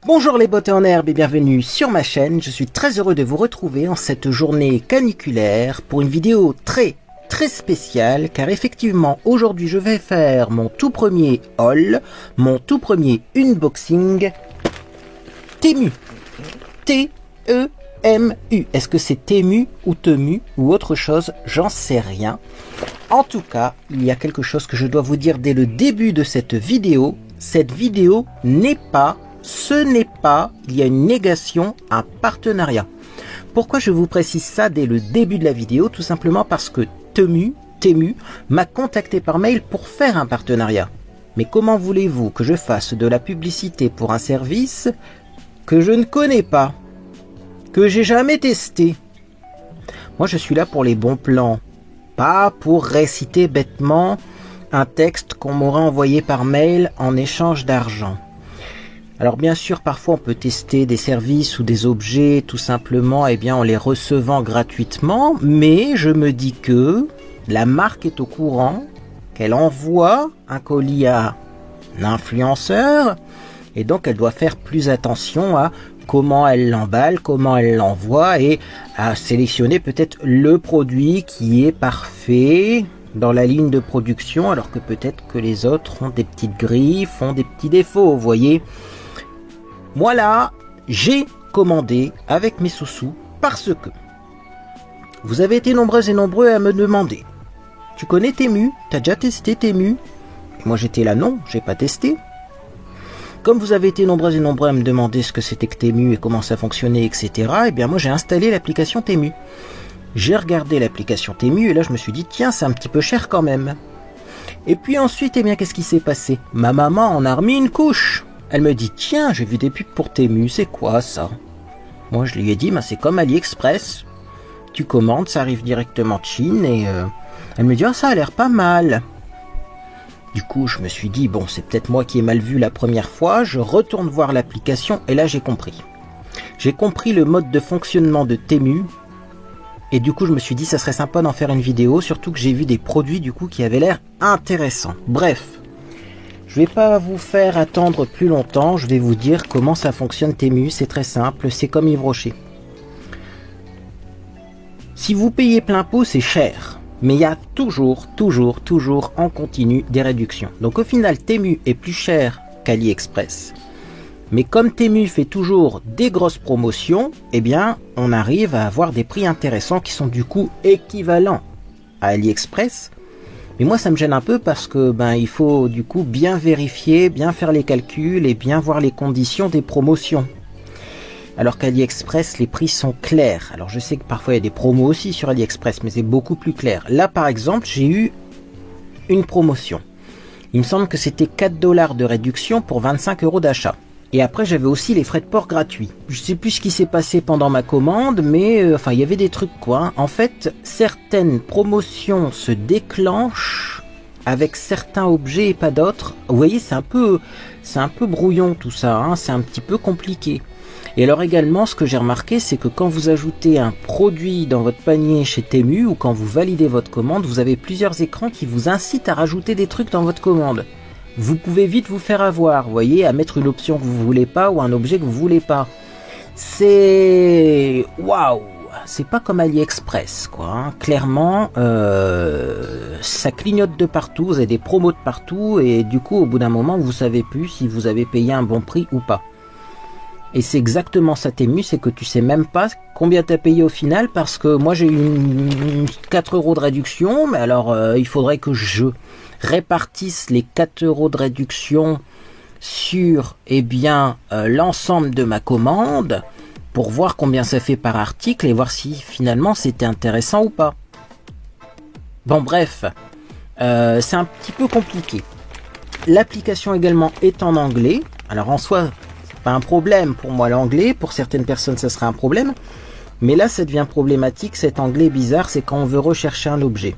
Bonjour les beautés en herbe et bienvenue sur ma chaîne. Je suis très heureux de vous retrouver en cette journée caniculaire pour une vidéo très spéciale, car effectivement aujourd'hui je vais faire mon tout premier haul, mon tout premier unboxing Temu. T-E-M-U. Est-ce que c'est Temu ou Temu ou autre chose? J'en sais rien. En tout cas, il y a quelque chose que je dois vous dire dès le début de cette vidéo. Cette vidéo ce n'est pas, il y a une négation, un partenariat. Pourquoi je vous précise ça dès le début de la vidéo? Tout simplement parce que Temu m'a contacté par mail pour faire un partenariat. Mais comment voulez-vous que je fasse de la publicité pour un service que je ne connais pas, que j'ai jamais testé? Moi je suis là pour les bons plans, pas pour réciter bêtement un texte qu'on m'aurait envoyé par mail en échange d'argent. Alors bien sûr, parfois on peut tester des services ou des objets tout simplement en les recevant gratuitement, mais je me dis que la marque est au courant qu'elle envoie un colis à un influenceur et donc elle doit faire plus attention à comment elle l'emballe, comment elle l'envoie et à sélectionner peut-être le produit qui est parfait dans la ligne de production, alors que peut-être que les autres ont des petites griffes, ont des petits défauts, vous voyez. Moi là, j'ai commandé avec mes sous-sous parce que vous avez été nombreuses et nombreux à me demander: tu connais Temu? T'as déjà testé Temu? Et moi j'étais là, non, j'ai pas testé. Comme vous avez été nombreuses et nombreux à me demander ce que c'était que Temu et comment ça fonctionnait, etc. Eh bien moi j'ai installé l'application Temu. J'ai regardé l'application Temu et là je me suis dit, tiens, c'est un petit peu cher quand même. Et puis ensuite, qu'est-ce qui s'est passé? Ma maman en a remis une couche. Elle me dit, tiens, j'ai vu des pubs pour Temu, c'est quoi ça? Moi je lui ai dit, c'est comme AliExpress. Tu commandes, ça arrive directement de Chine et elle me dit, ah, ça a l'air pas mal. Du coup je me suis dit, bon, c'est peut-être moi qui ai mal vu la première fois, je retourne voir l'application et là j'ai compris. J'ai compris le mode de fonctionnement de Temu et du coup je me suis dit, ça serait sympa d'en faire une vidéo, surtout que j'ai vu des produits du coup qui avaient l'air intéressants. Bref. Je vais pas vous faire attendre plus longtemps, je vais vous dire comment ça fonctionne Temu, c'est très simple, c'est comme Yves Rocher. Si vous payez plein pot, c'est cher, mais il y a toujours en continu des réductions. Donc au final, Temu est plus cher qu'AliExpress. Mais comme Temu fait toujours des grosses promotions, on arrive à avoir des prix intéressants qui sont du coup équivalents à AliExpress. Mais moi ça me gêne un peu parce que il faut du coup bien vérifier, bien faire les calculs et bien voir les conditions des promotions. Alors qu'AliExpress les prix sont clairs. Alors je sais que parfois il y a des promos aussi sur AliExpress, mais c'est beaucoup plus clair. Là par exemple j'ai eu une promotion. Il me semble que c'était 4 $ de réduction pour 25 € d'achat. Et après j'avais aussi les frais de port gratuits. Je sais plus ce qui s'est passé pendant ma commande, mais il y avait des trucs quoi. En fait, certaines promotions se déclenchent avec certains objets et pas d'autres. Vous voyez, c'est un peu brouillon tout ça, c'est un petit peu compliqué. Et alors également, ce que j'ai remarqué, c'est que quand vous ajoutez un produit dans votre panier chez Temu ou quand vous validez votre commande, vous avez plusieurs écrans qui vous incitent à rajouter des trucs dans votre commande. Vous pouvez vite vous faire avoir, vous voyez, à mettre une option que vous voulez pas ou un objet que vous voulez pas. C'est waouh, c'est pas comme AliExpress quoi. Clairement, ça clignote de partout, vous avez des promos de partout et du coup au bout d'un moment vous savez plus si vous avez payé un bon prix ou pas. Et c'est exactement ça Temu, c'est que tu sais même pas combien tu as payé au final parce que moi j'ai eu 4 € de réduction, mais alors il faudrait que je répartisse les 4 € de réduction sur l'ensemble de ma commande pour voir combien ça fait par article et voir si finalement c'était intéressant ou pas. Bon bref, c'est un petit peu compliqué. L'application également est en anglais. Alors en soi, c'est pas un problème pour moi l'anglais, pour certaines personnes ça serait un problème. Mais là, ça devient problématique, cet anglais bizarre, c'est quand on veut rechercher un objet.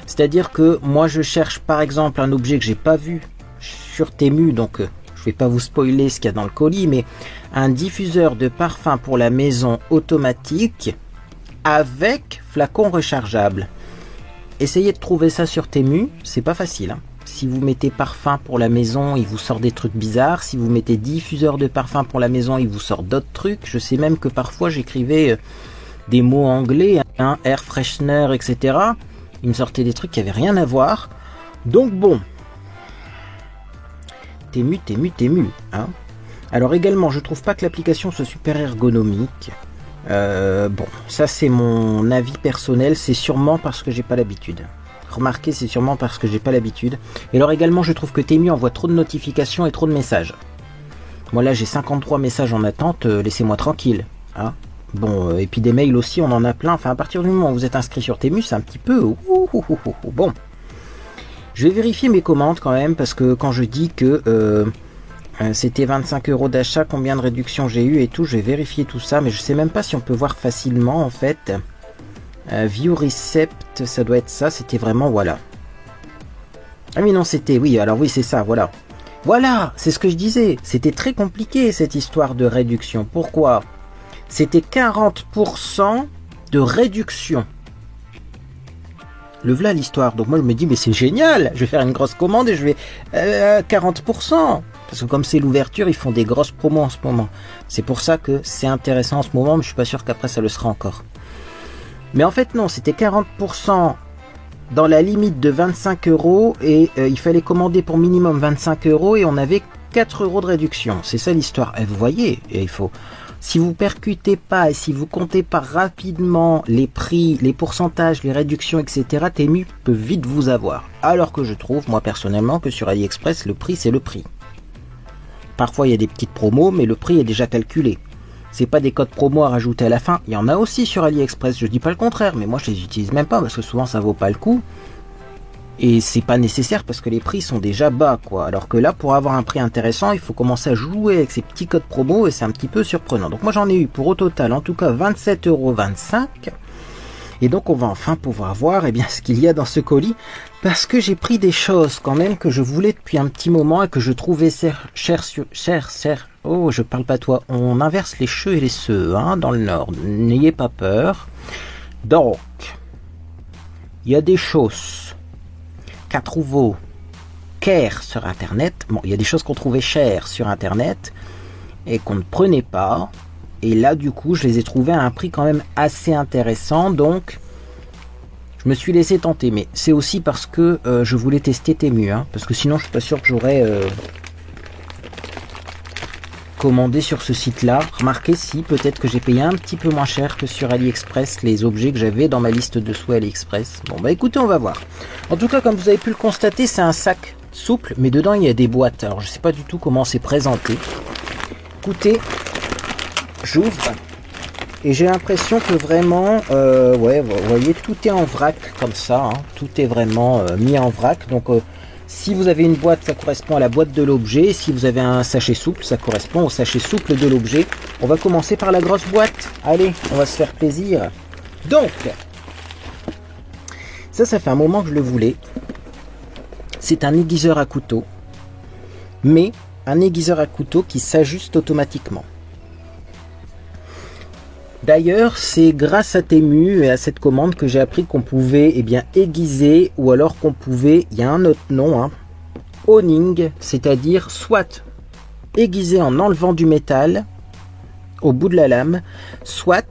C'est-à-dire que moi, je cherche par exemple un objet que j'ai pas vu sur Temu, donc je vais pas vous spoiler ce qu'il y a dans le colis, mais un diffuseur de parfum pour la maison automatique avec flacon rechargeable. Essayez de trouver ça sur Temu, c'est pas facile. Si vous mettez parfum pour la maison, il vous sort des trucs bizarres. Si vous mettez diffuseur de parfum pour la maison, il vous sort d'autres trucs. Je sais même que parfois j'écrivais des mots anglais, hein, air freshener, etc. Il me sortait des trucs qui avaient rien à voir. Donc bon, Temu, hein. Alors également, je trouve pas que l'application soit super ergonomique. Bon, ça c'est mon avis personnel, c'est sûrement parce que j'ai pas l'habitude. Remarquez, c'est sûrement parce que j'ai pas l'habitude. Et alors également, je trouve que Temu envoie trop de notifications et trop de messages. Moi là, j'ai 53 messages en attente, laissez-moi tranquille. Hein. Bon, et puis des mails aussi, on en a plein. Enfin, à partir du moment où vous êtes inscrit sur Temu, c'est un petit peu... Bon, je vais vérifier mes commandes quand même, parce que quand je dis que... c'était 25 € d'achat, combien de réduction j'ai eu et tout, je vais vérifier tout ça, mais je sais même pas si on peut voir facilement en fait. View Recept, ça doit être ça, c'était vraiment, voilà. Ah mais non, c'était, oui, alors oui, c'est ça, voilà. Voilà, c'est ce que je disais, c'était très compliqué cette histoire de réduction. Pourquoi? C'était 40% de réduction. Le voilà l'histoire, donc moi je me dis, mais c'est génial, je vais faire une grosse commande et je vais 40%. Parce que comme c'est l'ouverture, ils font des grosses promos en ce moment. C'est pour ça que c'est intéressant en ce moment, mais je suis pas sûr qu'après ça le sera encore. Mais en fait non, c'était 40% dans la limite de 25 € et il fallait commander pour minimum 25 € et on avait 4 € de réduction. C'est ça l'histoire. Et vous voyez, et il faut... Si vous percutez pas et si vous comptez pas rapidement les prix, les pourcentages, les réductions, etc., Temu peut vite vous avoir. Alors que je trouve, moi personnellement, que sur AliExpress, le prix c'est le prix. Parfois il y a des petites promos, mais le prix est déjà calculé. C'est pas des codes promo à rajouter à la fin. Il y en a aussi sur AliExpress, je dis pas le contraire, mais moi je les utilise même pas parce que souvent ça vaut pas le coup. Et c'est pas nécessaire parce que les prix sont déjà bas, quoi. Alors que là, pour avoir un prix intéressant, il faut commencer à jouer avec ces petits codes promo et c'est un petit peu surprenant. Donc moi j'en ai eu pour au total, en tout cas 27,25 €. Et donc on va enfin pouvoir voir ce qu'il y a dans ce colis. Parce que j'ai pris des choses quand même que je voulais depuis un petit moment et que je trouvais cher. Oh, je parle pas toi. On inverse les che et les se, hein, dans le nord. N'ayez pas peur. Donc, il y a des choses qu'à trouver chères sur Internet. Bon, il y a des choses qu'on trouvait chères sur Internet et qu'on ne prenait pas. Et là, du coup, je les ai trouvées à un prix quand même assez intéressant. Donc, je me suis laissé tenter. Mais c'est aussi parce que je voulais tester Temu. Hein, parce que sinon, je suis pas sûr que j'aurais commandé sur ce site-là. Remarquez si, peut-être que j'ai payé un petit peu moins cher que sur AliExpress les objets que j'avais dans ma liste de souhaits AliExpress. Bon, bah écoutez, on va voir. En tout cas, comme vous avez pu le constater, c'est un sac souple. Mais dedans, il y a des boîtes. Alors, je sais pas du tout comment c'est présenté. Écoutez... J'ouvre et j'ai l'impression que vraiment, ouais, vous voyez, tout est en vrac comme ça, hein, tout est vraiment mis en vrac. Donc, si vous avez une boîte, ça correspond à la boîte de l'objet. Si vous avez un sachet souple, ça correspond au sachet souple de l'objet. On va commencer par la grosse boîte. Allez, on va se faire plaisir. Donc, ça fait un moment que je le voulais. C'est un aiguiseur à couteau, mais un aiguiseur à couteau qui s'ajuste automatiquement. D'ailleurs, c'est grâce à Temu et à cette commande que j'ai appris qu'on pouvait aiguiser ou alors qu'on pouvait, il y a un autre nom, hein, honing, c'est-à-dire soit aiguiser en enlevant du métal au bout de la lame, soit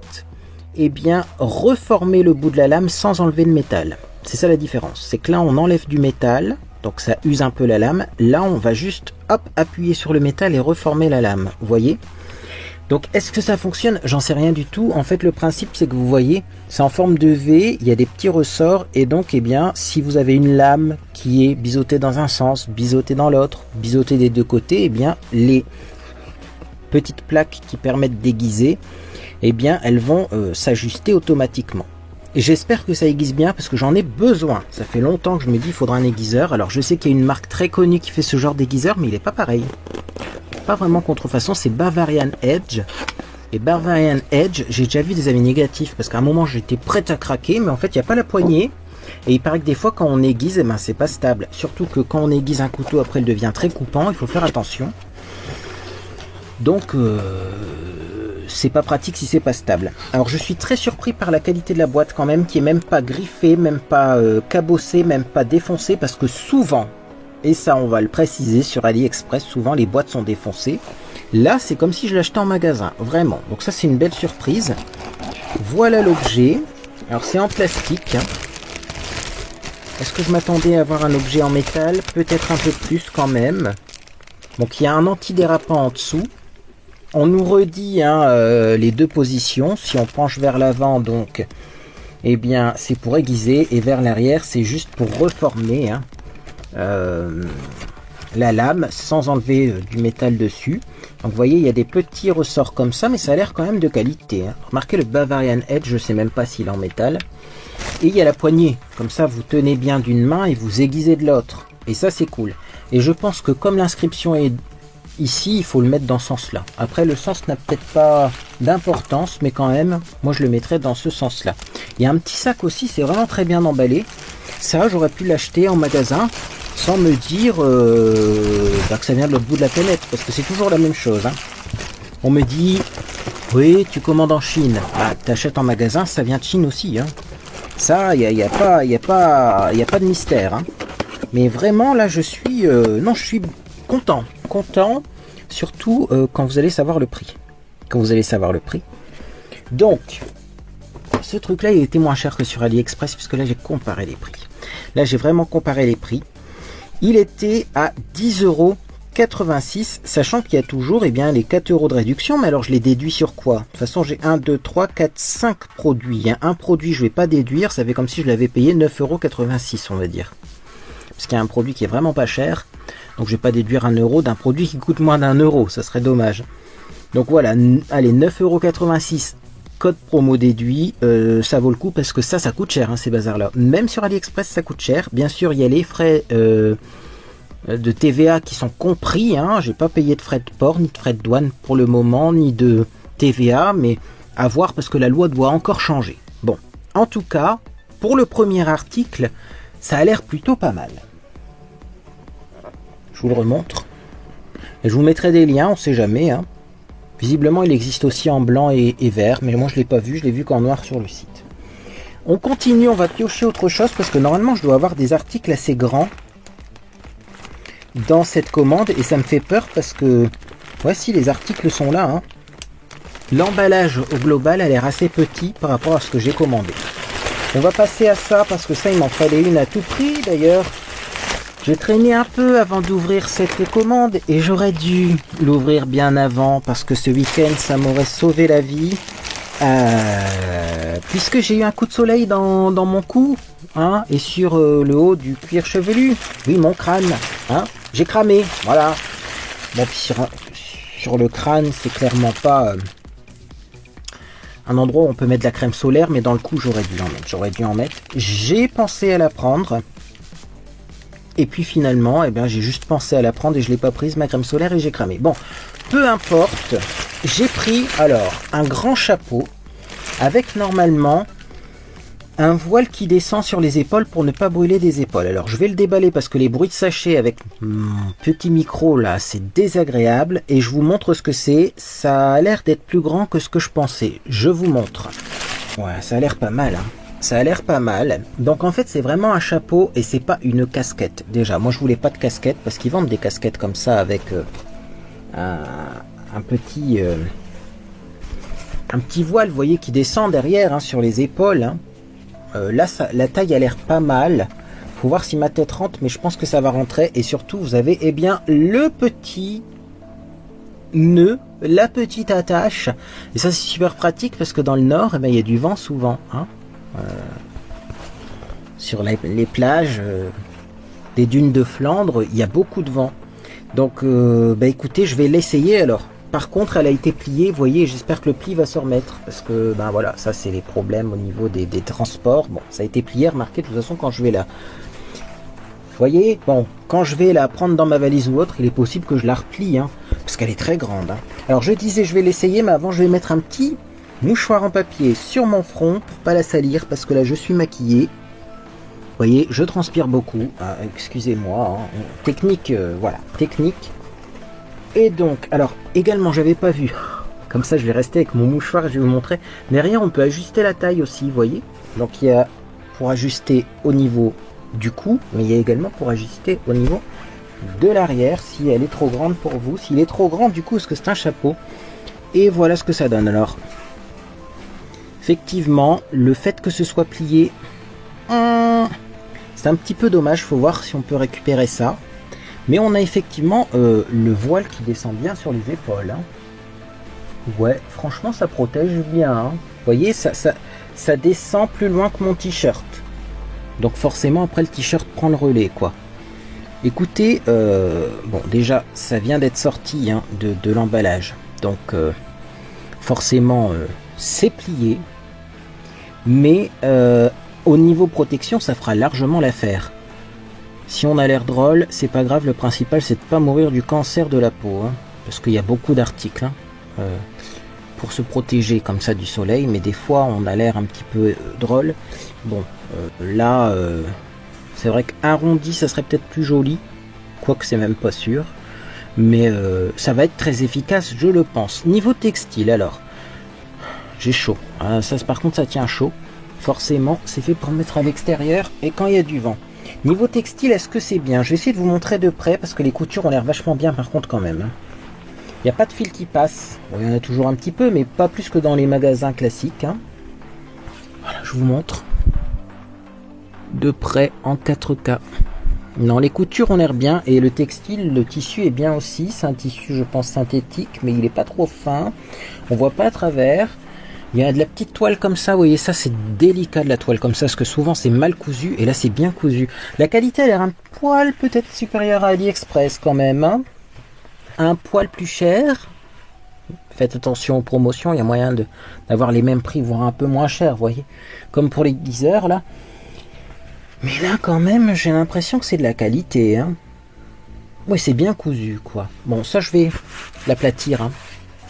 reformer le bout de la lame sans enlever le métal. C'est ça la différence, c'est que là on enlève du métal, donc ça use un peu la lame, là on va juste hop appuyer sur le métal et reformer la lame, vous voyez ? Donc, est-ce que ça fonctionne? J'en sais rien du tout. En fait, le principe, c'est que vous voyez, c'est en forme de V, il y a des petits ressorts, et donc, si vous avez une lame qui est biseautée dans un sens, biseautée dans l'autre, biseautée des deux côtés, les petites plaques qui permettent d'aiguiser, elles vont s'ajuster automatiquement. Et j'espère que ça aiguise bien, parce que j'en ai besoin. Ça fait longtemps que je me dis, il faudra un aiguiseur. Alors, je sais qu'il y a une marque très connue qui fait ce genre d'aiguiseur, mais il n'est pas pareil. Pas vraiment contrefaçon, c'est Bavarian Edge. Et Bavarian Edge, j'ai déjà vu des avis négatifs parce qu'à un moment j'étais prêt à craquer, mais en fait il n'y a pas la poignée. Et il paraît que des fois quand on aiguise, c'est pas stable. Surtout que quand on aiguise un couteau, après il devient très coupant, il faut faire attention. Donc c'est pas pratique si c'est pas stable. Alors je suis très surpris par la qualité de la boîte quand même, qui est même pas griffée, même pas cabossée, même pas défoncée, parce que souvent Et ça, on va le préciser, sur AliExpress, souvent les boîtes sont défoncées. Là, c'est comme si je l'achetais en magasin, vraiment. Donc ça, c'est une belle surprise. Voilà l'objet. Alors, c'est en plastique. Est-ce que je m'attendais à avoir un objet en métal? Peut-être un peu plus quand même. Donc, il y a un antidérapant en dessous. On nous redit les deux positions. Si on penche vers l'avant, donc, eh bien, c'est pour aiguiser. Et vers l'arrière, c'est juste pour reformer la lame sans enlever du métal dessus. Donc vous voyez, il y a des petits ressorts comme ça, mais ça a l'air quand même de qualité. Remarquez le Bavarian Edge, je sais même pas s'il est en métal. Et il y a la poignée, comme ça vous tenez bien d'une main et vous aiguisez de l'autre. Et ça c'est cool. Et je pense que comme l'inscription est ici, il faut le mettre dans ce sens-là. Après le sens n'a peut-être pas d'importance, mais quand même, moi je le mettrais dans ce sens-là. Il y a un petit sac aussi, c'est vraiment très bien emballé. Ça, j'aurais pu l'acheter en magasin sans me dire que ça vient de l'autre bout de la planète, parce que c'est toujours la même chose. On me dit, oui, tu commandes en Chine. Ah, t'achètes en magasin, ça vient de Chine aussi. Ça, il n'y a pas de mystère. Mais vraiment, là, je suis content. Content, surtout quand vous allez savoir le prix. Donc, ce truc-là, il était moins cher que sur AliExpress, puisque là, j'ai comparé les prix. Là, j'ai vraiment comparé les prix. Il était à 10,86 €, sachant qu'il y a toujours les 4 € de réduction. Mais alors, je les déduis sur quoi? De toute façon, j'ai 1, 2, 3, 4, 5 produits. Il y a un produit, je ne vais pas déduire. Ça fait comme si je l'avais payé 9,86 €, on va dire. Parce qu'il y a un produit qui est vraiment pas cher. Donc, je ne vais pas déduire 1 € d'un produit qui coûte moins d'1 €. Ça serait dommage. Donc, voilà. Allez, 9,86 €. Code promo déduit, ça vaut le coup parce que ça coûte cher, ces bazars-là. Même sur AliExpress, ça coûte cher. Bien sûr, il y a les frais de TVA qui sont compris. J'ai pas payé de frais de port, ni de frais de douane pour le moment, ni de TVA, mais à voir parce que la loi doit encore changer. Bon, en tout cas, pour le premier article, ça a l'air plutôt pas mal. Je vous le remontre. Et je vous mettrai des liens, on sait jamais. Visiblement, il existe aussi en blanc et vert, mais moi je ne l'ai pas vu, je l'ai vu qu'en noir sur le site. On continue, on va piocher autre chose, parce que normalement je dois avoir des articles assez grands dans cette commande, et ça me fait peur parce que, voici les articles sont là. L'emballage au global a l'air assez petit par rapport à ce que j'ai commandé. On va passer à ça, parce que ça il m'en fallait une à tout prix d'ailleurs. J'ai traîné un peu avant d'ouvrir cette commande et j'aurais dû l'ouvrir bien avant parce que ce week-end ça m'aurait sauvé la vie puisque j'ai eu un coup de soleil dans mon cou et sur le haut du cuir chevelu. Oui, mon crâne, j'ai cramé, voilà. Bon, puis sur le crâne c'est clairement pas un endroit où on peut mettre de la crème solaire, mais dans le cou j'aurais dû en mettre. J'ai pensé à la prendre. Et puis finalement, j'ai juste pensé à la prendre et je l'ai pas prise, ma crème solaire, et j'ai cramé. Bon, peu importe. J'ai pris alors un grand chapeau avec normalement un voile qui descend sur les épaules pour ne pas brûler des épaules. Alors je vais le déballer parce que les bruits de sachet avec mon petit micro là, c'est désagréable. Et je vous montre ce que c'est. Ça a l'air d'être plus grand que ce que je pensais. Je vous montre. Ouais, ça a l'air pas mal. Ça a l'air pas mal. Donc en fait c'est vraiment un chapeau et c'est pas une casquette. Déjà moi je voulais pas de casquette parce qu'ils vendent des casquettes comme ça avec un petit voile, vous voyez, qui descend derrière sur les épaules. Là la taille a l'air pas mal. Faut voir si ma tête rentre, mais je pense que ça va rentrer. Et surtout vous avez le petit nœud, la petite attache. Et ça c'est super pratique parce que dans le nord il y a du vent souvent. Sur les plages des dunes de Flandre, il y a beaucoup de vent. Donc écoutez, je vais l'essayer alors. Par contre, elle a été pliée, vous voyez, j'espère que le pli va se remettre. Parce que, voilà, ça c'est les problèmes au niveau des transports. Bon, ça a été plié, remarquez, de toute façon, quand je vais là. Vous voyez, bon, quand je vais la prendre dans ma valise ou autre, il est possible que je la replie, parce qu'elle est très grande. Alors, je disais, je vais l'essayer, mais avant, je vais mettre un petit mouchoir en papier sur mon front pour pas la salir parce que là je suis maquillé. Vous voyez, je transpire beaucoup. Excusez-moi. Technique, voilà, technique. Et donc, alors également, j'avais pas vu. Comme ça, je vais rester avec mon mouchoir. Je vais vous montrer. Derrière, on peut ajuster la taille aussi, vous voyez. Donc il y a pour ajuster au niveau du cou, mais il y a également pour ajuster au niveau de l'arrière si elle est trop grande pour vous. S'il est trop grand, du coup, est-ce que c'est un chapeau? Et voilà ce que ça donne. Alors, effectivement, le fait que ce soit plié, c'est un petit peu dommage. Faut voir si on peut récupérer ça. Mais on a effectivement le voile qui descend bien sur les épaules. Hein. Ouais, franchement, ça protège bien. Hein. Vous voyez, ça descend plus loin que mon t-shirt. Donc forcément, après, le t-shirt prend le relais, quoi. Écoutez, bon, déjà, ça vient d'être sorti hein, de l'emballage. Donc, forcément, c'est plié. Mais au niveau protection, ça fera largement l'affaire. Si on a l'air drôle, c'est pas grave. Le principal, c'est de pas mourir du cancer de la peau. Hein, parce qu'il y a beaucoup d'articles hein, pour se protéger comme ça du soleil. Mais des fois, on a l'air un petit peu drôle. Bon, là, c'est vrai qu'arrondi, ça serait peut-être plus joli. Quoique, c'est même pas sûr. Mais ça va être très efficace, je le pense. Niveau textile, alors, j'ai chaud. Ah, ça, par contre, ça tient chaud. Forcément, c'est fait pour mettre à l'extérieur et quand il y a du vent. Niveau textile, est-ce que c'est bien? Je vais essayer de vous montrer de près parce que les coutures ont l'air vachement bien par contre quand même. Hein. Il n'y a pas de fil qui passe. Bon, il y en a toujours un petit peu, mais pas plus que dans les magasins classiques. Hein. Voilà, je vous montre. De près en 4K. Non, les coutures ont l'air bien et le textile, le tissu est bien aussi. C'est un tissu, je pense, synthétique, mais il n'est pas trop fin. On voit pas à travers. Il y a de la petite toile comme ça, vous voyez, ça c'est délicat de la toile comme ça, parce que souvent c'est mal cousu, et là c'est bien cousu. La qualité a l'air un poil peut-être supérieure à AliExpress quand même. Hein. Un poil plus cher. Faites attention aux promotions, il y a moyen d'avoir les mêmes prix, voire un peu moins cher, vous voyez. Comme pour les geezers là. Mais là quand même, j'ai l'impression que c'est de la qualité. Hein. Oui, c'est bien cousu quoi. Bon, ça je vais l'aplatir. Hein.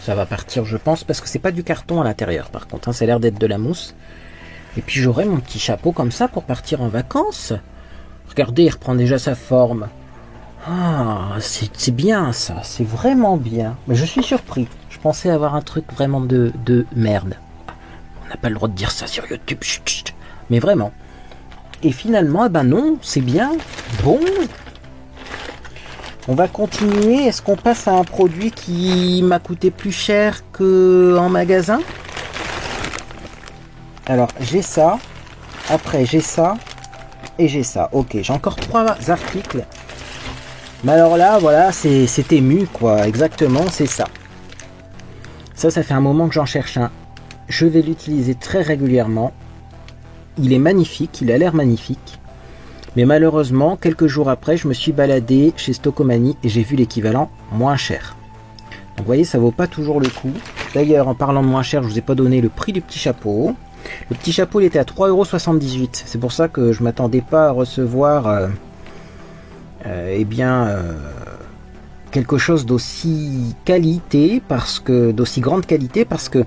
Ça va partir, je pense, parce que c'est pas du carton à l'intérieur, par contre. Hein, ça a l'air d'être de la mousse. Et puis j'aurai mon petit chapeau comme ça pour partir en vacances. Regardez, il reprend déjà sa forme. Ah, c'est bien ça, c'est vraiment bien. Mais je suis surpris. Je pensais avoir un truc vraiment de merde. On n'a pas le droit de dire ça sur YouTube. Chut, chut. Mais vraiment. Et finalement, eh ben non, c'est bien. Bon. On va continuer. Est-ce qu'on passe à un produit qui m'a coûté plus cher qu'en magasin? Alors, j'ai ça. Après, j'ai ça. Et j'ai ça. Ok, j'ai encore 3 articles. Mais alors là, voilà, c'est ému, quoi. Exactement, c'est ça. Ça fait un moment que j'en cherche un. Je vais l'utiliser très régulièrement. Il est magnifique. Il a l'air magnifique. Mais malheureusement, quelques jours après, je me suis baladé chez Stokomani et j'ai vu l'équivalent moins cher. Donc vous voyez, ça vaut pas toujours le coup. D'ailleurs, en parlant de moins cher, je vous ai pas donné le prix du petit chapeau. Le petit chapeau, il était à 3,78 €. C'est pour ça que je m'attendais pas à recevoir quelque chose d'aussi qualité, d'aussi grande qualité, parce que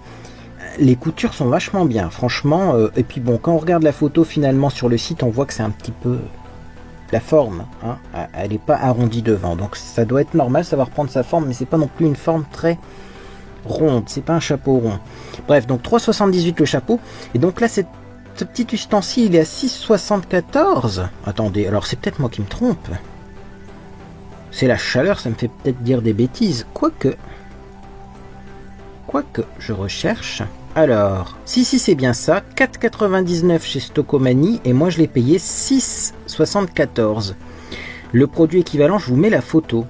les coutures sont vachement bien, franchement. Et puis bon, quand on regarde la photo finalement sur le site, on voit que c'est un petit peu la forme. Hein, elle n'est pas arrondie devant, donc ça doit être normal, ça va reprendre sa forme, mais c'est pas non plus une forme très ronde. C'est pas un chapeau rond. Bref, donc 3,78 le chapeau. Et donc là, ce petit ustensile, il est à 6,74. Attendez, alors c'est peut-être moi qui me trompe. C'est la chaleur, ça me fait peut-être dire des bêtises. Quoique, je recherche. Alors, si c'est bien ça, 4,99 chez Stokomani et moi je l'ai payé 6,74. Le produit équivalent, je vous mets la photo.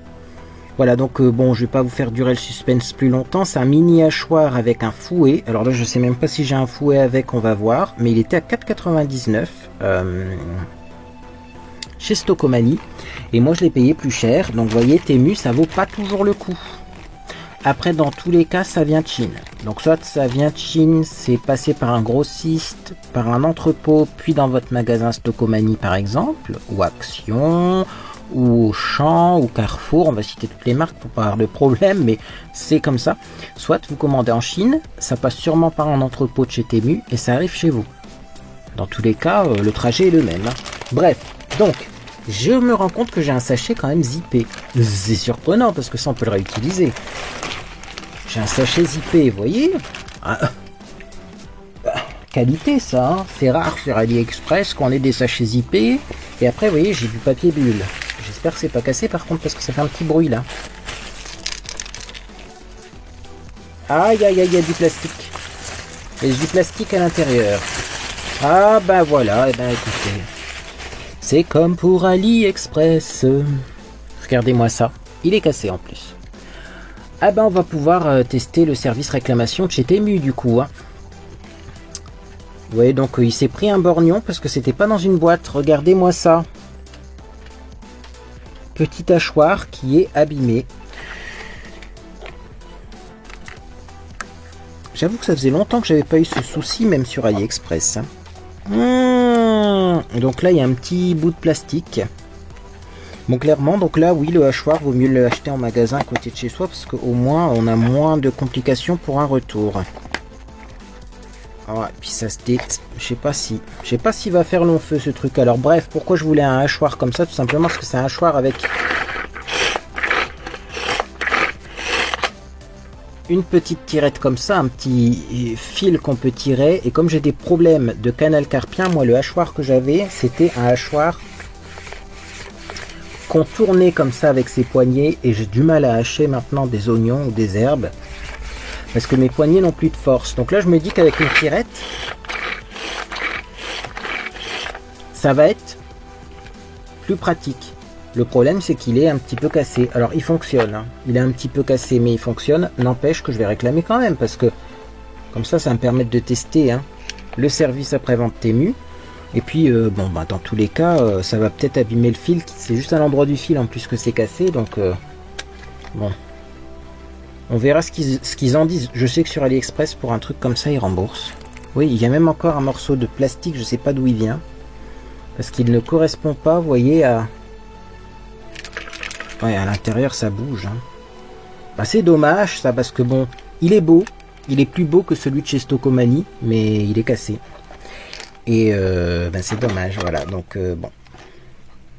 Voilà, donc bon, je vais pas vous faire durer le suspense plus longtemps. C'est un mini hachoir avec un fouet. Alors là, je sais même pas si j'ai un fouet avec, on va voir. Mais il était à 4,99 chez Stokomani. Et moi je l'ai payé plus cher. Donc vous voyez, Temu, ça vaut pas toujours le coup. Après, dans tous les cas, ça vient de Chine. Donc, soit ça vient de Chine, c'est passé par un grossiste, par un entrepôt, puis dans votre magasin Stokomani, par exemple, ou Action, ou Auchan, ou Carrefour. On va citer toutes les marques pour pas avoir de problème, mais c'est comme ça. Soit vous commandez en Chine, ça passe sûrement par un entrepôt de chez Temu, et ça arrive chez vous. Dans tous les cas, le trajet est le même. Hein. Bref, donc, je me rends compte que j'ai un sachet quand même zippé. C'est surprenant, parce que ça, on peut le réutiliser. J'ai un sachet zippé, vous voyez, qualité ça, hein. C'est rare sur AliExpress qu'on ait des sachets zippés. Et après, vous voyez, j'ai du papier bulle. J'espère que c'est pas cassé par contre parce que ça fait un petit bruit là. Aïe aïe aïe, il y a du plastique. Et du plastique à l'intérieur. Ah bah voilà, et ben écoutez. C'est comme pour AliExpress. Regardez-moi ça. Il est cassé en plus. Ah ben on va pouvoir tester le service réclamation de chez Temu du coup. Hein. Vous voyez donc il s'est pris un borgnon parce que c'était pas dans une boîte. Regardez-moi ça. Petit hachoir qui est abîmé. J'avoue que ça faisait longtemps que j'avais pas eu ce souci même sur AliExpress. Donc là il y a un petit bout de plastique. Bon clairement donc là oui le hachoir vaut mieux l'acheter en magasin à côté de chez soi parce qu'au moins on a moins de complications pour un retour. Ah, et puis ça se date, je sais pas s'il va faire long feu ce truc. Alors bref, pourquoi je voulais un hachoir comme ça? Tout simplement parce que c'est un hachoir avec une petite tirette comme ça, un petit fil qu'on peut tirer. Et comme j'ai des problèmes de canal carpien, moi le hachoir que j'avais c'était un hachoir qu'on tournait comme ça avec ses poignets, et j'ai du mal à hacher maintenant des oignons ou des herbes parce que mes poignets n'ont plus de force. Donc là je me dis qu'avec une tirette ça va être plus pratique. Le problème c'est qu'il est un petit peu cassé. Alors il fonctionne, hein. Il est un petit peu cassé mais il fonctionne. N'empêche que je vais réclamer quand même parce que comme ça va me permettre de tester hein, le service après-vente Temu. Et puis bon bah dans tous les cas ça va peut-être abîmer le fil. C'est juste à l'endroit du fil en plus que c'est cassé. Donc bon, on verra ce qu'ils en disent. Je sais que sur AliExpress pour un truc comme ça ils remboursent. Oui, il y a même encore un morceau de plastique, je sais pas d'où il vient. Parce qu'il ne correspond pas, vous voyez, à... Ouais, à l'intérieur ça bouge. Hein. Bah, c'est dommage ça parce que bon, il est beau. Il est plus beau que celui de chez Stokomani, mais il est cassé. Et ben c'est dommage, voilà. Donc bon.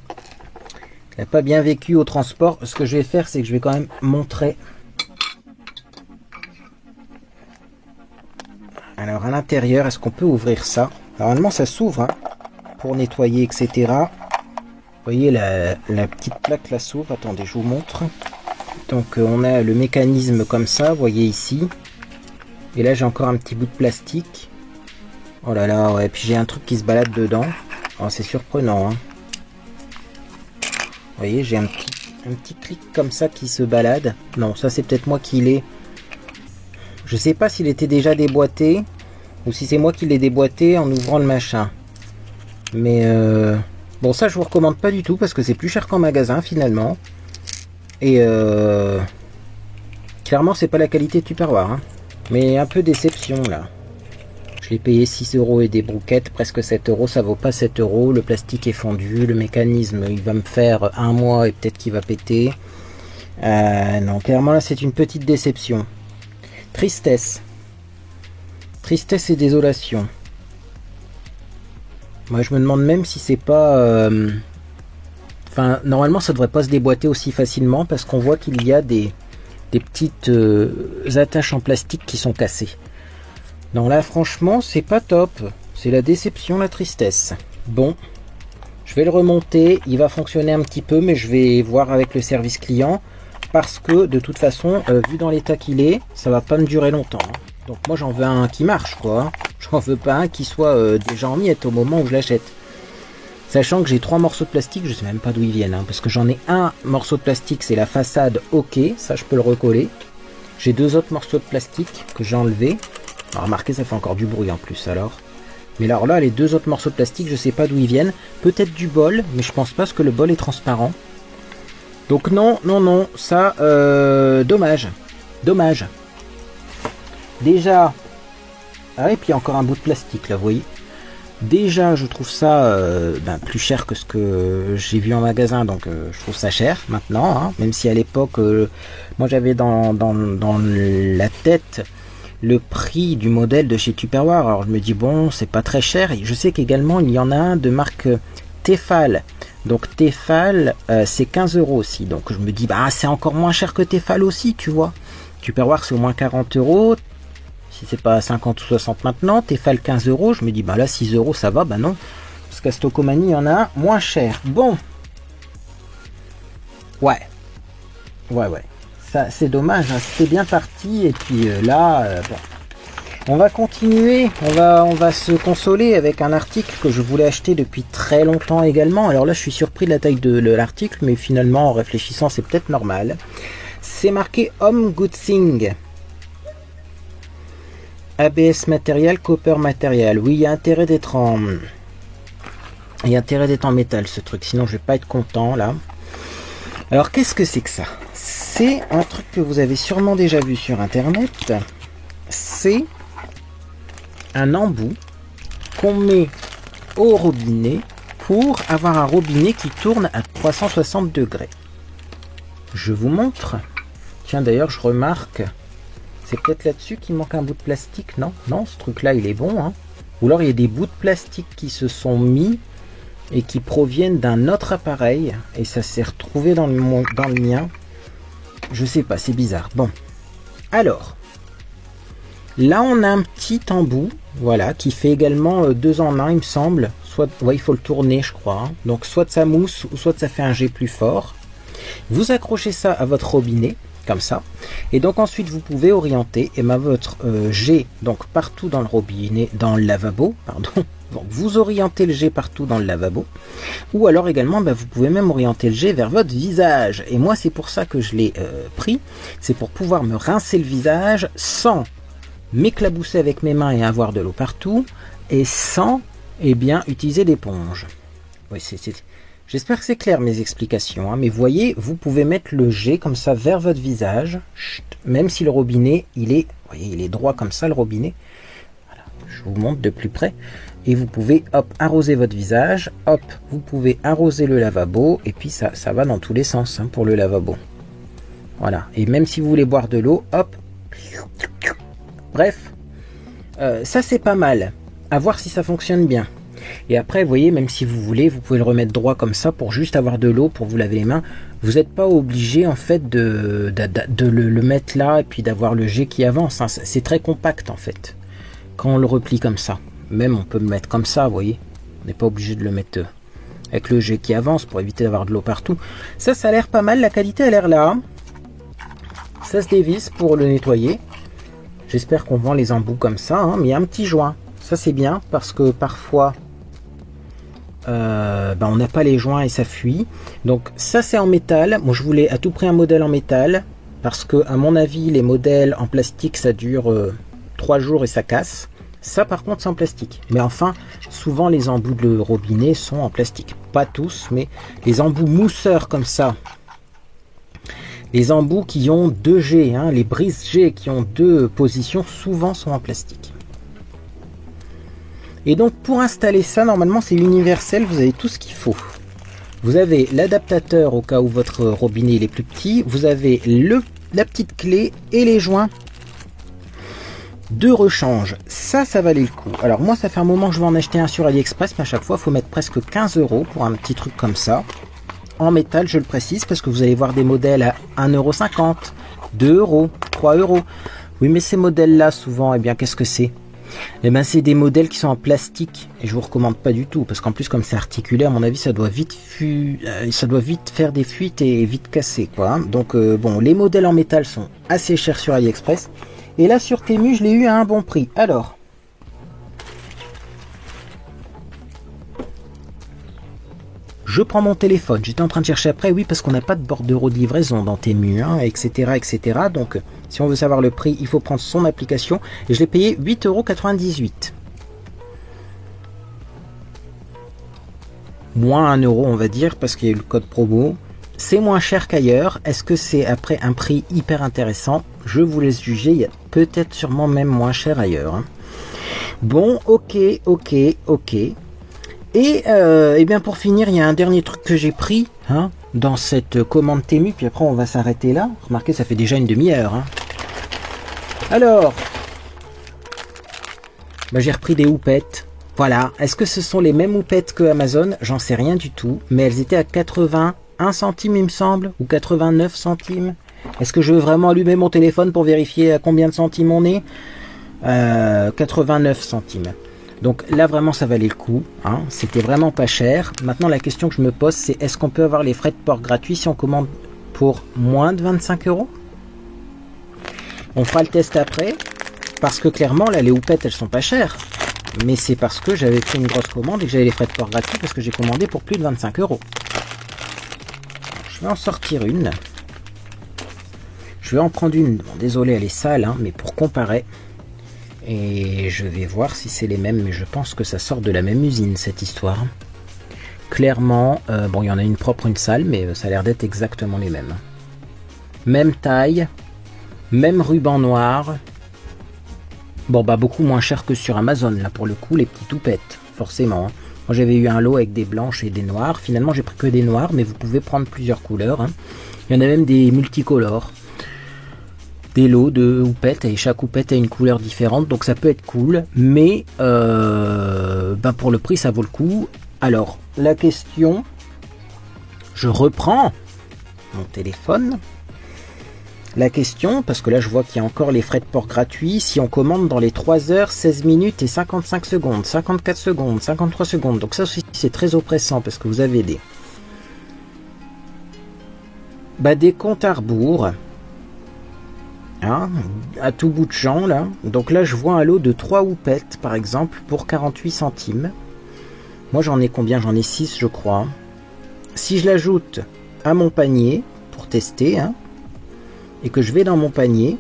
Il n'a pas bien vécu au transport. Ce que je vais faire, c'est que je vais quand même montrer. Alors à l'intérieur, est-ce qu'on peut ouvrir ça? Normalement ça s'ouvre hein, pour nettoyer, etc. Vous voyez la petite plaque là s'ouvre. Attendez, je vous montre. Donc on a le mécanisme comme ça, vous voyez ici. Et là j'ai encore un petit bout de plastique. Oh là là, ouais, puis j'ai un truc qui se balade dedans. Oh, c'est surprenant. Hein. Vous voyez, j'ai un petit clic comme ça qui se balade. Non, ça c'est peut-être moi qui l'ai. Je sais pas s'il était déjà déboîté ou si c'est moi qui l'ai déboîté en ouvrant le machin. Mais bon, ça je vous recommande pas du tout parce que c'est plus cher qu'en magasin finalement. Et clairement, c'est pas la qualité de Tupperware. Hein. Mais un peu déception là. Je l'ai payé 6 € et des brouquettes, presque 7 €, ça vaut pas 7 €, le plastique est fondu, le mécanisme il va me faire un mois et peut-être qu'il va péter. Non, clairement là c'est une petite déception. Tristesse. Tristesse et désolation. Moi je me demande même si c'est pas... Enfin, normalement ça devrait pas se déboîter aussi facilement parce qu'on voit qu'il y a des petites attaches en plastique qui sont cassées. Non là franchement c'est pas top, c'est la déception, la tristesse. Bon, je vais le remonter, il va fonctionner un petit peu mais je vais voir avec le service client parce que de toute façon vu dans l'état qu'il est, ça va pas me durer longtemps. Hein. Donc moi j'en veux un qui marche quoi, j'en veux pas un qui soit déjà en miettes au moment où je l'achète. Sachant que j'ai 3 morceaux de plastique, je sais même pas d'où ils viennent, hein, parce que j'en ai un morceau de plastique, c'est la façade, ok, ça je peux le recoller. J'ai 2 autres morceaux de plastique que j'ai enlevés. Alors, remarquez, ça fait encore du bruit en plus alors. Mais alors là, les 2 autres morceaux de plastique, je sais pas d'où ils viennent. Peut-être du bol, mais je pense pas parce que le bol est transparent. Donc non, non, non, ça, dommage. Dommage. Déjà, ah et puis encore un bout de plastique là, vous voyez. Déjà, je trouve ça plus cher que ce que j'ai vu en magasin, donc je trouve ça cher maintenant, hein, même si à l'époque, moi j'avais dans la tête le prix du modèle de chez Tupperware. Alors je me dis bon, c'est pas très cher. Je sais qu'également il y en a un de marque Tefal. Donc Tefal, c'est 15 € aussi. Donc je me dis bah c'est encore moins cher que Tefal aussi, tu vois. Tupperware c'est au moins 40 €. Si c'est pas 50 ou 60 maintenant, Tefal 15 €, je me dis bah là 6 € ça va, bah non. Parce qu'à Stokomani il y en a un moins cher. Bon. Ouais. Ouais. Ça, c'est dommage, hein. C'était bien parti. Et puis là, bon. On va continuer. On va se consoler avec un article que je voulais acheter depuis très longtemps également. Alors là, je suis surpris de la taille de l'article, mais finalement, en réfléchissant, c'est peut-être normal. C'est marqué Home Good Thing. ABS matériel, copper matériel. Oui, il y a intérêt d'être en... Il y a intérêt d'être en métal, ce truc. Sinon, je vais pas être content, là. Alors, qu'est-ce que c'est que ça? C'est un truc que vous avez sûrement déjà vu sur Internet. C'est un embout qu'on met au robinet pour avoir un robinet qui tourne à 360 degrés. Je vous montre. Tiens, d'ailleurs, je remarque... C'est peut-être là-dessus qu'il manque un bout de plastique, non? Non, ce truc-là, il est bon, hein. Ou alors, il y a des bouts de plastique qui se sont mis et qui proviennent d'un autre appareil. Et ça s'est retrouvé dans le mien. Je sais pas, c'est bizarre. Bon. Alors. Là, on a un petit embout, voilà, qui fait également 2 en 1, il me semble. Soit, ouais, il faut le tourner, je crois. Hein. Donc, soit ça mousse, ou soit ça fait un jet plus fort. Vous accrochez ça à votre robinet. Comme ça, et donc ensuite vous pouvez orienter et votre jet donc partout dans le robinet, dans le lavabo, pardon. Donc vous orientez le jet partout dans le lavabo, ou alors également vous pouvez même orienter le jet vers votre visage. Et moi c'est pour ça que je l'ai pris, c'est pour pouvoir me rincer le visage sans m'éclabousser avec mes mains et avoir de l'eau partout, et sans utiliser l'éponge. Oui, j'espère que c'est clair mes explications, hein, mais voyez, vous pouvez mettre le jet comme ça vers votre visage, même si le robinet, il est droit comme ça, le robinet. Voilà, je vous montre de plus près. Et vous pouvez, hop, arroser votre visage, hop, vous pouvez arroser le lavabo, et puis ça va dans tous les sens, hein, pour le lavabo. Voilà, et même si vous voulez boire de l'eau, hop, bref, ça c'est pas mal, à voir si ça fonctionne bien. Et après, vous voyez, même si vous voulez, vous pouvez le remettre droit comme ça pour juste avoir de l'eau pour vous laver les mains. Vous n'êtes pas obligé en fait de le mettre là et puis d'avoir le jet qui avance. Hein. C'est très compact en fait. Quand on le replie comme ça, même on peut le mettre comme ça, vous voyez. On n'est pas obligé de le mettre avec le jet qui avance pour éviter d'avoir de l'eau partout. Ça a l'air pas mal. La qualité a l'air là. Ça se dévisse pour le nettoyer. J'espère qu'on vend les embouts comme ça, hein, mais il y a un petit joint. Ça c'est bien parce que parfois... on n'a pas les joints et ça fuit. Donc ça c'est en métal. Moi je voulais à tout prix un modèle en métal parce que à mon avis les modèles en plastique ça dure 3 jours et ça casse. Ça par contre c'est en plastique. Mais enfin souvent les embouts de robinet sont en plastique. Pas tous, mais les embouts mousseurs comme ça, les embouts qui ont 2 G, hein, les brise-G qui ont 2 positions souvent sont en plastique. Et donc pour installer ça, normalement c'est universel, vous avez tout ce qu'il faut. Vous avez l'adaptateur au cas où votre robinet il est plus petit, vous avez la petite clé et les joints de rechange. Ça valait le coup. Alors moi ça fait un moment que je vais en acheter un sur AliExpress, mais à chaque fois il faut mettre presque 15 € pour un petit truc comme ça. En métal, je le précise, parce que vous allez voir des modèles à 1,50 €, 2 €, 3 €. Oui mais ces modèles là souvent, qu'est-ce que c'est ? C'est des modèles qui sont en plastique et je vous recommande pas du tout parce qu'en plus comme c'est articulé, à mon avis ça doit vite faire des fuites et vite casser quoi. Hein. Donc bon, les modèles en métal sont assez chers sur AliExpress et là sur Temu je l'ai eu à un bon prix. Alors je prends mon téléphone, j'étais en train de chercher après, oui parce qu'on n'a pas de bordereau de livraison dans Temu, hein, etc. Donc si on veut savoir le prix, il faut prendre son application et je l'ai payé 8,98 €. Moins 1 € on va dire parce qu'il y a eu le code promo. C'est moins cher qu'ailleurs. Est-ce que c'est après un prix hyper intéressant? Je vous laisse juger, il y a peut-être sûrement même moins cher ailleurs. Hein. Bon, ok. Et bien pour finir, il y a un dernier truc que j'ai pris hein, dans cette commande Temu, puis après on va s'arrêter là. Remarquez, ça fait déjà une demi-heure. Hein. Alors, j'ai repris des houpettes. Voilà, est-ce que ce sont les mêmes houpettes que Amazon? J'en sais rien du tout, mais elles étaient à 81 centimes il me semble, ou 89 centimes. Est-ce que je veux vraiment allumer mon téléphone pour vérifier à combien de centimes on est? 89 centimes. Donc là vraiment ça valait le coup, hein. C'était vraiment pas cher. Maintenant la question que je me pose c'est est-ce qu'on peut avoir les frais de port gratuits si on commande pour moins de 25 €. On fera le test après, parce que clairement, là, les houpettes, elles sont pas chères. Mais c'est parce que j'avais fait une grosse commande et que j'avais les frais de port gratuits parce que j'ai commandé pour plus de 25 €. Je vais en sortir une. Je vais en prendre une. Bon, désolé, elle est sale, hein, mais pour comparer. Et je vais voir si c'est les mêmes, mais je pense que ça sort de la même usine, cette histoire. Clairement, bon, il y en a une propre, une sale, mais ça a l'air d'être exactement les mêmes. Même taille, même ruban noir. Bon, bah, beaucoup moins cher que sur Amazon, là, pour le coup, les petites houpettes, forcément. Hein. Moi, j'avais eu un lot avec des blanches et des noires. Finalement, j'ai pris que des noirs, mais vous pouvez prendre plusieurs couleurs. Hein. Il y en a même des multicolores. Des lots de houpettes, et chaque houpette a une couleur différente, donc ça peut être cool. Mais, bah, pour le prix, ça vaut le coup. Alors, la question... Je reprends mon téléphone. La question, parce que là je vois qu'il y a encore les frais de port gratuits, si on commande dans les 3 heures, 16 minutes et 55 secondes, 54 secondes, 53 secondes. Donc ça aussi c'est très oppressant parce que vous avez des comptes à rebours. Hein, à tout bout de champ là. Donc là je vois un lot de 3 houpettes par exemple pour 48 centimes. Moi j'en ai combien? J'en ai 6 je crois. Si je l'ajoute à mon panier pour tester, hein, et que je vais dans mon panier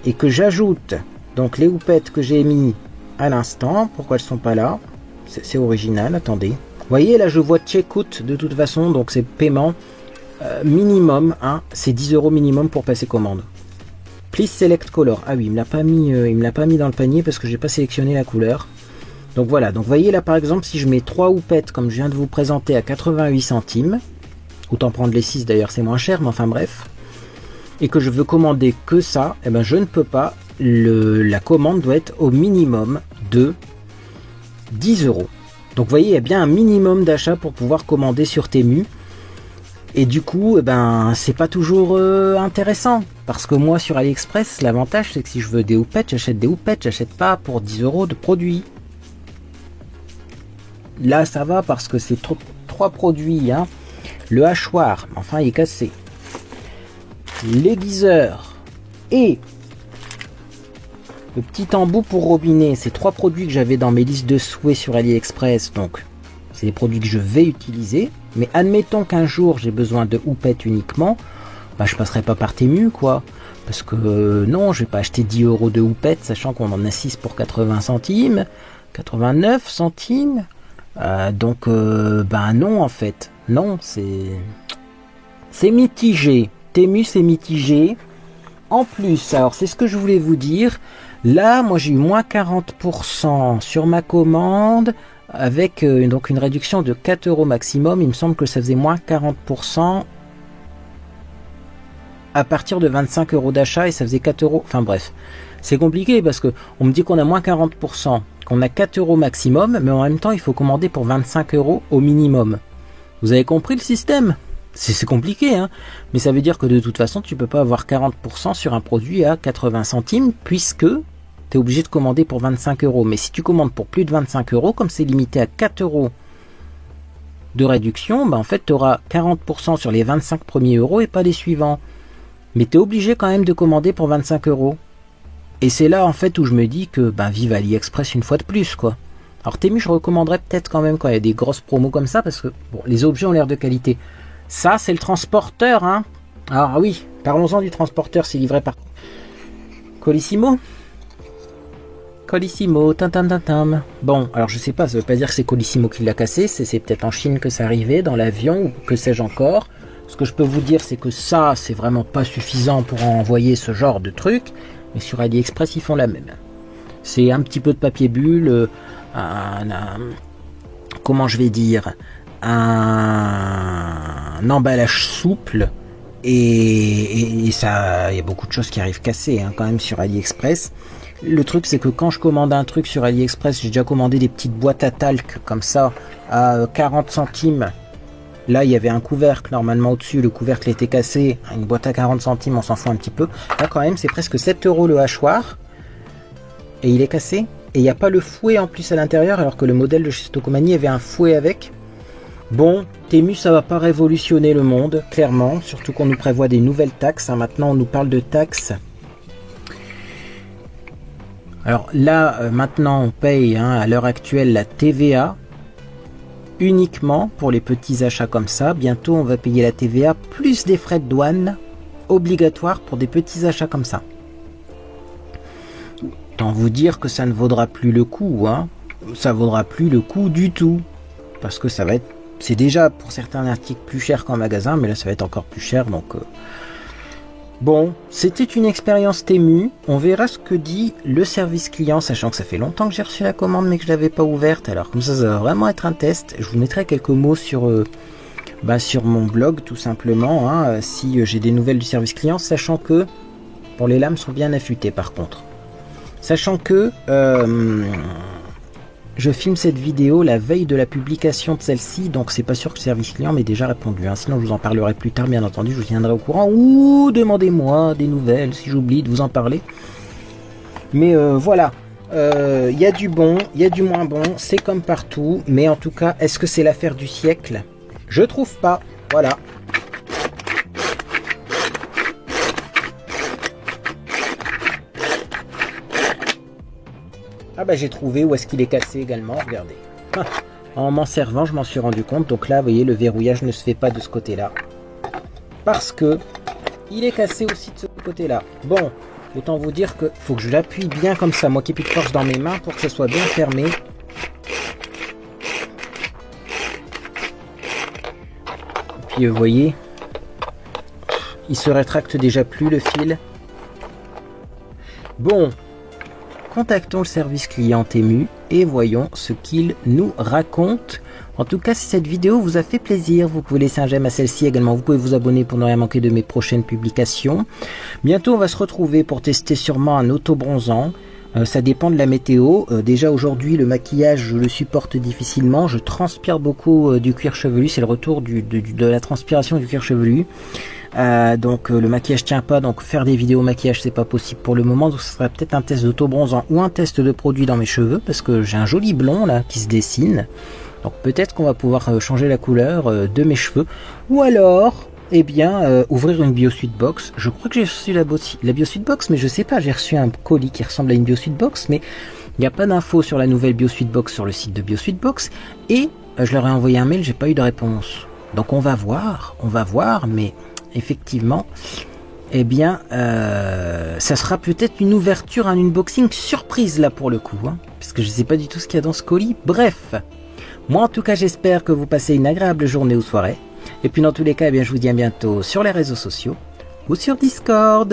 et que j'ajoute donc les houpettes que j'ai mis à l'instant, pourquoi elles sont pas là? C'est original, attendez. Vous voyez là je vois checkout de toute façon, donc c'est paiement minimum, hein, c'est 10 € minimum pour passer commande. Please select color. Ah oui, il me l'a pas mis dans le panier parce que j'ai pas sélectionné la couleur. Donc voilà, donc vous voyez là par exemple si je mets 3 houpettes comme je viens de vous présenter à 88 centimes, autant prendre les 6 d'ailleurs c'est moins cher, mais enfin bref, et que je veux commander que ça, eh ben je ne peux pas. La commande doit être au minimum de 10 €. Donc vous voyez, il y a bien un minimum d'achat pour pouvoir commander sur Temu. Et du coup, eh ben, c'est pas toujours intéressant. Parce que moi, sur AliExpress, l'avantage, c'est que si je veux des houpettes, j'achète des houpettes. J'achète pas pour 10 € de produits. Là, ça va parce que c'est 3 produits. Hein. Le hachoir, enfin, il est cassé. L'aiguiseur et le petit embout pour robinet. C'est 3 produits que j'avais dans mes listes de souhaits sur AliExpress. Donc, c'est des produits que je vais utiliser. Mais admettons qu'un jour j'ai besoin de houpettes uniquement, bah je passerai pas par Temu quoi. Parce que non, je vais pas acheter 10 € de houpettes, sachant qu'on en a 6 pour 80 centimes, 89 centimes. Donc bah non en fait. Non, c'est mitigé. Temu c'est mitigé. En plus, alors c'est ce que je voulais vous dire. Là, moi j'ai eu moins 40% sur ma commande. Avec donc une réduction de 4 € maximum, il me semble que ça faisait moins 40% à partir de 25 € d'achat et ça faisait 4 €. Enfin bref, c'est compliqué parce que on me dit qu'on a moins 40%, qu'on a 4 € maximum, mais en même temps il faut commander pour 25 € au minimum. Vous avez compris le système? C'est compliqué, hein, mais ça veut dire que de toute façon tu peux pas avoir 40% sur un produit à 80 centimes puisque tu es obligé de commander pour 25 €. Mais si tu commandes pour plus de 25 €, comme c'est limité à 4 € de réduction, bah en fait tu auras 40% sur les 25 premiers euros et pas les suivants. Mais tu es obligé quand même de commander pour 25 €. Et c'est là en fait où je me dis que bah, vive AliExpress une fois de plus quoi. Alors Temu je recommanderais peut-être quand même quand il y a des grosses promos comme ça parce que bon, les objets ont l'air de qualité. Ça c'est le transporteur hein. Alors oui, parlons-en du transporteur, c'est livré par Colissimo. Colissimo, tam. Bon, alors je sais pas, ça veut pas dire que c'est Colissimo qui l'a cassé, c'est peut-être en Chine que ça arrivait, dans l'avion, ou que sais-je encore. Ce que je peux vous dire, c'est que ça, c'est vraiment pas suffisant pour envoyer ce genre de truc, mais sur AliExpress, ils font la même. C'est un petit peu de papier bulle, comment je vais dire, un emballage souple, et ça, il y a beaucoup de choses qui arrivent cassées, hein, quand même, sur AliExpress. Le truc c'est que quand je commande un truc sur AliExpress, j'ai déjà commandé des petites boîtes à talc comme ça à 40 centimes. Là il y avait un couvercle normalement au-dessus, le couvercle était cassé, une boîte à 40 centimes on s'en fout un petit peu. Là quand même c'est presque 7 € le hachoir et il est cassé. Et il n'y a pas le fouet en plus à l'intérieur alors que le modèle de chez Stokomani avait un fouet avec. Bon, Temu, ça va pas révolutionner le monde, clairement, surtout qu'on nous prévoit des nouvelles taxes. Hein. Maintenant, on nous parle de taxes. Alors là, maintenant, on paye à l'heure actuelle la TVA uniquement pour les petits achats comme ça. Bientôt, on va payer la TVA plus des frais de douane obligatoires pour des petits achats comme ça. Autant vous dire que ça ne vaudra plus le coup, hein. Ça vaudra plus le coup du tout, parce que ça va être, c'est déjà pour certains articles plus cher qu'en magasin, mais là ça va être encore plus cher, donc bon, c'était une expérience Temu. On verra ce que dit le service client, sachant que ça fait longtemps que j'ai reçu la commande mais que je l'avais pas ouverte. Alors comme ça va vraiment être un test. Je vous mettrai quelques mots sur sur mon blog tout simplement, hein, si j'ai des nouvelles du service client, sachant que bon, les lames sont bien affûtées par contre. Sachant que je filme cette vidéo la veille de la publication de celle-ci, donc c'est pas sûr que le service client m'ait déjà répondu. Hein. Sinon, je vous en parlerai plus tard, bien entendu, je vous tiendrai au courant. Ou demandez-moi des nouvelles si j'oublie de vous en parler. Mais voilà, il y a du bon, il y a du moins bon, c'est comme partout. Mais en tout cas, est-ce que c'est l'affaire du siècle? Je trouve pas. Voilà. Ah bah j'ai trouvé où est-ce qu'il est cassé également, regardez. En m'en servant, je m'en suis rendu compte. Donc là, vous voyez, le verrouillage ne se fait pas de ce côté-là. Parce que il est cassé aussi de ce côté-là. Bon, autant vous dire que faut que je l'appuie bien comme ça, moi qui ai plus de force dans mes mains pour que ce soit bien fermé. Et puis vous voyez, il se rétracte déjà plus le fil. Bon. Contactons le service client Temu et voyons ce qu'il nous raconte. En tout cas, si cette vidéo vous a fait plaisir, vous pouvez laisser un j'aime à celle-ci également. Vous pouvez vous abonner pour ne rien manquer de mes prochaines publications. Bientôt, on va se retrouver pour tester sûrement un auto-bronzant. Ça dépend de la météo. Déjà aujourd'hui, le maquillage, je le supporte difficilement. Je transpire beaucoup du cuir chevelu. C'est le retour de la transpiration du cuir chevelu. Donc le maquillage tient pas, donc faire des vidéos maquillage c'est pas possible pour le moment, donc ce sera peut-être un test d'auto-bronzant ou un test de produit dans mes cheveux, parce que j'ai un joli blond là qui se dessine, donc peut-être qu'on va pouvoir changer la couleur de mes cheveux, ou alors eh bien ouvrir une BioSuite Box. Je crois que j'ai reçu la BioSuite Box, mais je sais pas, j'ai reçu un colis qui ressemble à une BioSuite Box, mais il n'y a pas d'infos sur la nouvelle BioSuite Box sur le site de BioSuite Box, et je leur ai envoyé un mail, j'ai pas eu de réponse, donc on va voir, mais effectivement, eh bien, ça sera peut-être une ouverture, un unboxing surprise là pour le coup, hein, parce que je ne sais pas du tout ce qu'il y a dans ce colis. Bref, moi en tout cas j'espère que vous passez une agréable journée ou soirée. Et puis dans tous les cas, eh bien, je vous dis à bientôt sur les réseaux sociaux ou sur Discord.